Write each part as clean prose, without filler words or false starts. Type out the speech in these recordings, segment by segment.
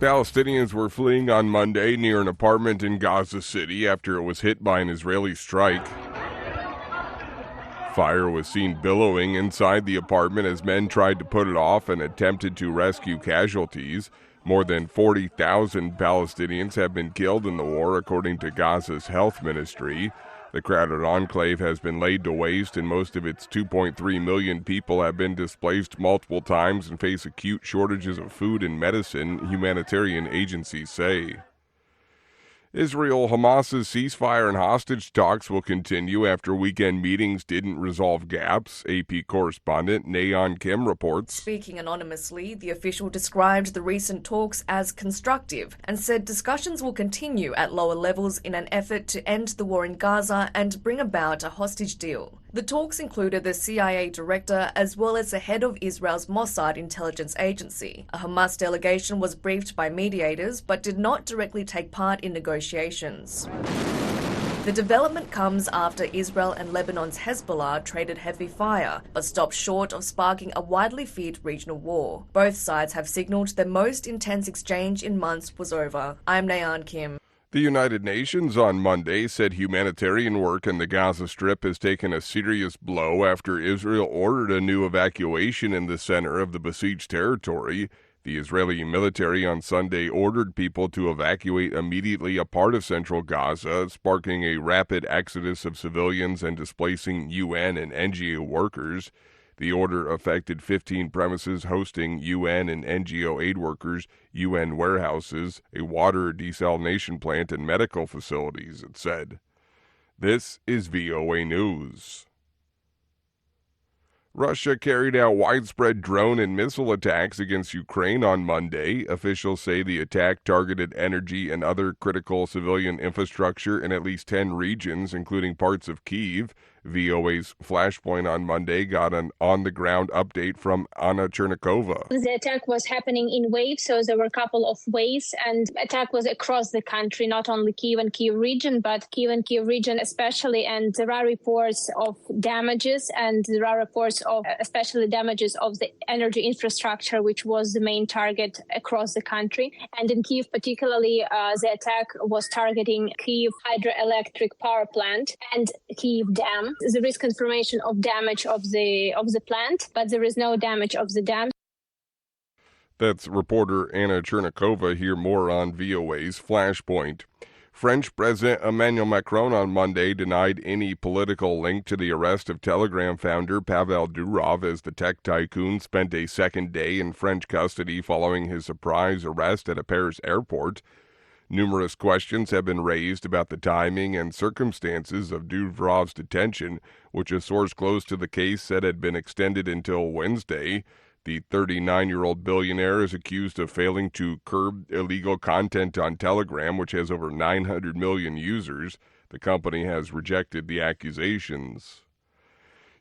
Palestinians were fleeing on Monday near an apartment in Gaza City after it was hit by an Israeli strike. Fire was seen billowing inside the apartment as men tried to put it off and attempted to rescue casualties. More than 40,000 Palestinians have been killed in the war, according to Gaza's health ministry. The crowded enclave has been laid to waste, and most of its 2.3 million people have been displaced multiple times and face acute shortages of food and medicine, humanitarian agencies say. Israel-Hamas's ceasefire and hostage talks will continue after weekend meetings didn't resolve gaps, AP correspondent Nayeon Kim reports. Speaking anonymously, the official described the recent talks as constructive and said discussions will continue at lower levels in an effort to end the war in Gaza and bring about a hostage deal. The talks included the CIA director as well as the head of Israel's Mossad intelligence agency. A Hamas delegation was briefed by mediators but did not directly take part in negotiations. The development comes after Israel and Lebanon's Hezbollah traded heavy fire, but stopped short of sparking a widely feared regional war. Both sides have signaled their most intense exchange in months was over. I'm Nayeon Kim. The United Nations on Monday said humanitarian work in the Gaza Strip has taken a serious blow after Israel ordered a new evacuation in the center of the besieged territory. The Israeli military on Sunday ordered people to evacuate immediately a part of central Gaza, sparking a rapid exodus of civilians and displacing UN and NGO workers. The order affected 15 premises hosting UN and NGO aid workers, UN warehouses, a water desalination plant, and medical facilities, it said. This is VOA News. Russia carried out widespread drone and missile attacks against Ukraine on Monday. Officials say the attack targeted energy and other critical civilian infrastructure in at least 10 regions, including parts of Kyiv. VOA's Flashpoint on Monday got an on-the-ground update from Anna Chernikova. The attack was happening in waves, so there were a couple of waves, and attack was across the country, not only Kyiv and Kyiv region, but Kyiv and Kyiv region especially, and there are reports of damages, and there are reports of especially damages of the energy infrastructure, which was the main target across the country. And in Kyiv particularly, the attack was targeting Kyiv hydroelectric power plant and Kyiv dam. There is confirmation of damage of the plant, but there is no damage of the dam. That's reporter Anna Chernikova. Hear more on VOA's Flashpoint. French President Emmanuel Macron on Monday denied any political link to the arrest of Telegram founder Pavel Durov as the tech tycoon spent a second day in French custody following his surprise arrest at a Paris airport. Numerous questions have been raised about the timing and circumstances of Durov's detention, which a source close to the case said had been extended until Wednesday. The 39-year-old billionaire is accused of failing to curb illegal content on Telegram, which has over 900 million users. The company has rejected the accusations.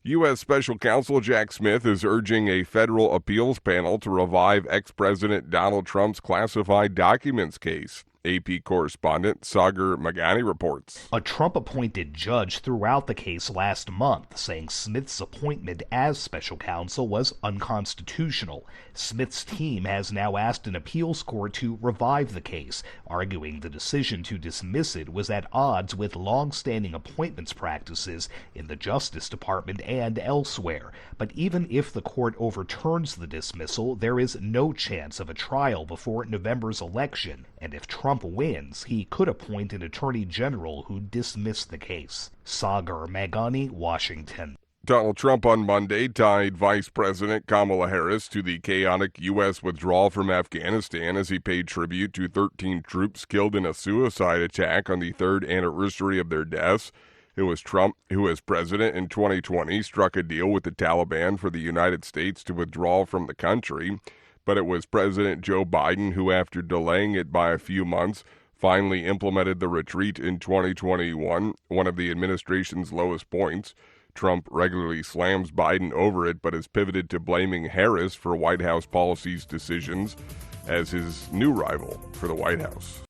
U.S. Special Counsel Jack Smith is urging a federal appeals panel to revive ex-President Donald Trump's classified documents case. AP correspondent Sagar Magani reports. A Trump-appointed judge threw out the case last month, saying Smith's appointment as special counsel was unconstitutional. Smith's team has now asked an appeals court to revive the case, arguing the decision to dismiss it was at odds with long-standing appointments practices in the Justice Department and elsewhere. But even if the court overturns the dismissal, there is no chance of a trial before November's election, and if Trump wins, he could appoint an attorney general who dismissed the case. Sagar Magani, Washington. Donald Trump on Monday tied Vice President Kamala Harris to the chaotic U.S. withdrawal from Afghanistan as he paid tribute to 13 troops killed in a suicide attack on the third anniversary of their deaths. It was Trump, who as president in 2020 struck a deal with the Taliban for the United States to withdraw from the country. But it was President Joe Biden who, after delaying it by a few months, finally implemented the retreat in 2021, one of the administration's lowest points. Trump regularly slams Biden over it, but has pivoted to blaming Harris for White House policy's decisions as his new rival for the White House.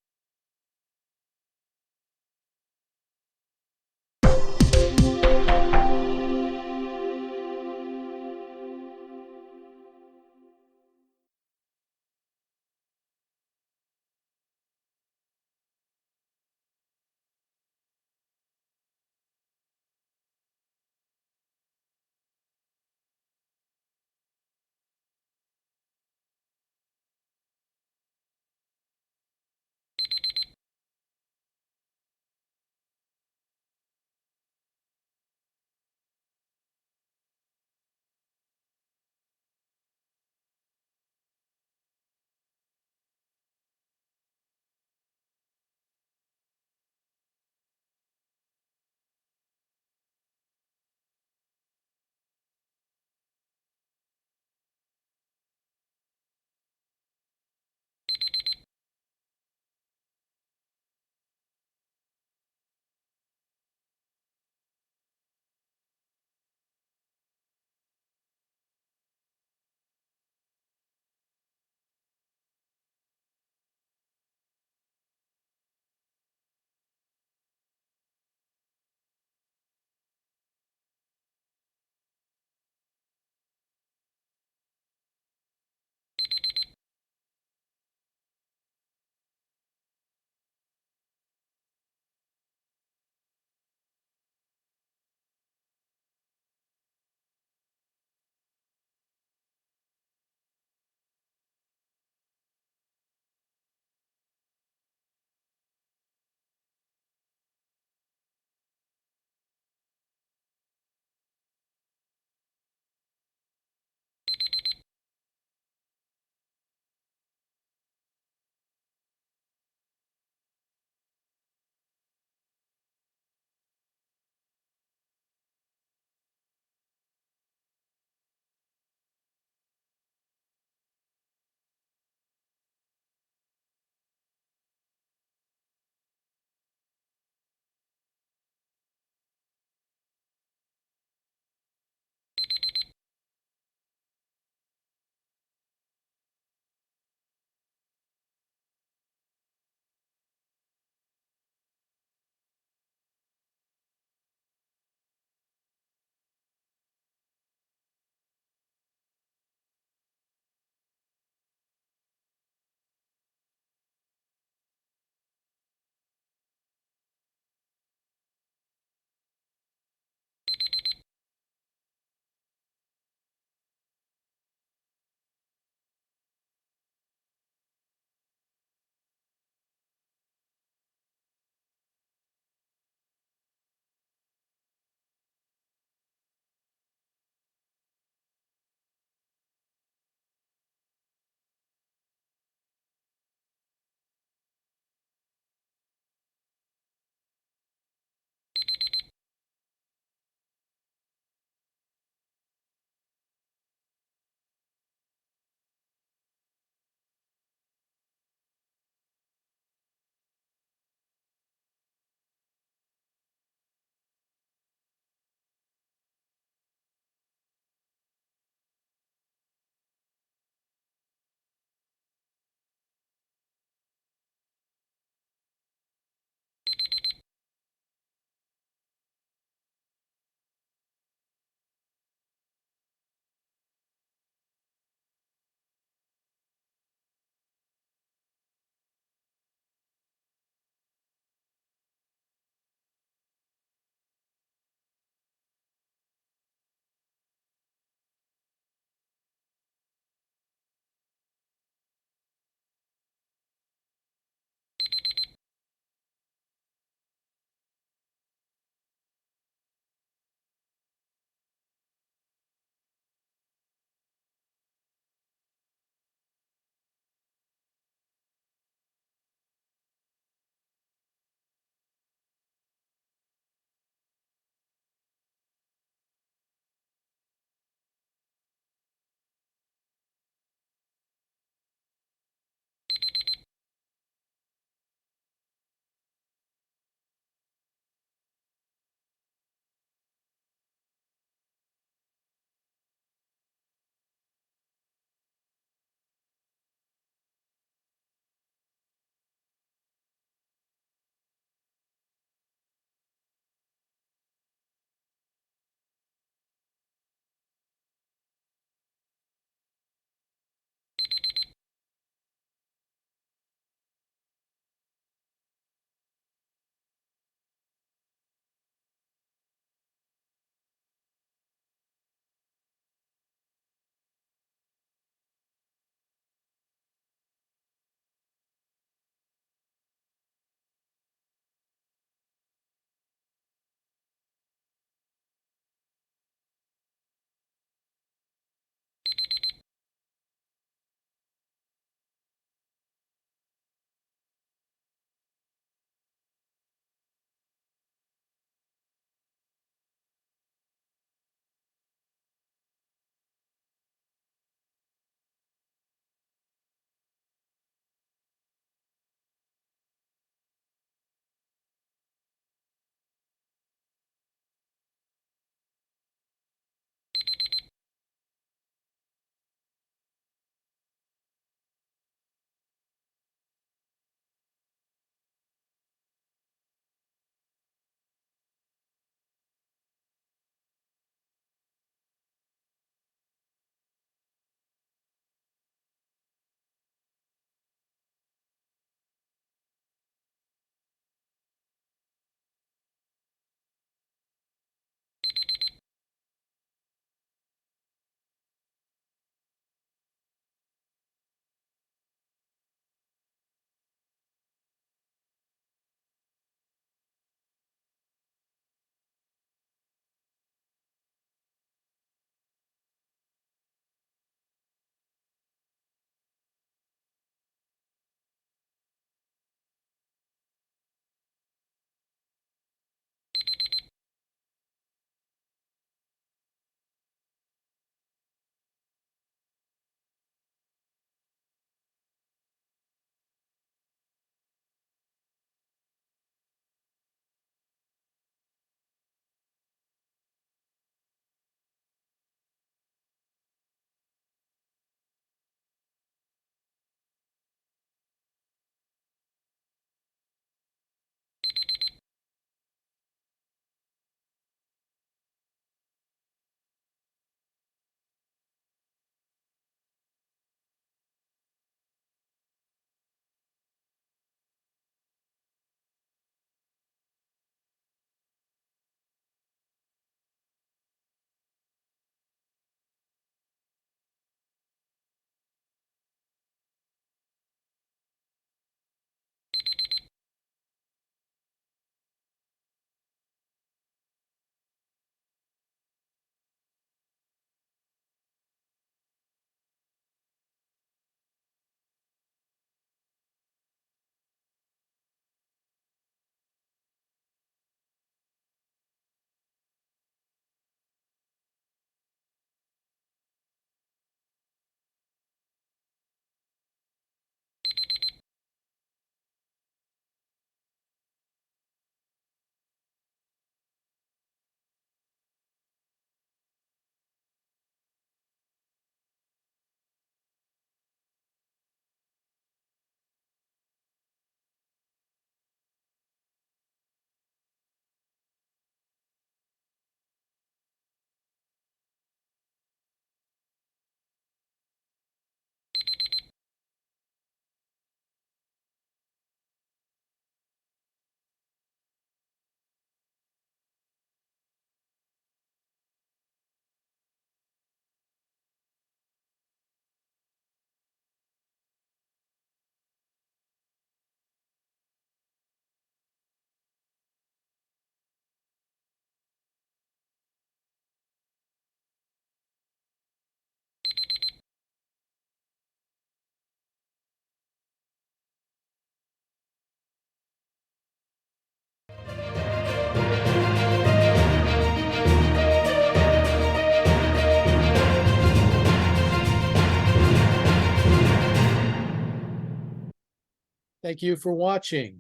Thank you for watching.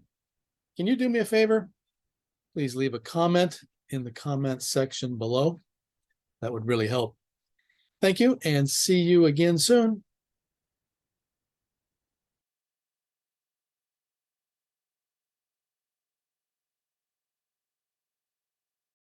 Can you do me a favor? Please leave a comment in the comment section below. That would really help. Thank you, and see you again soon.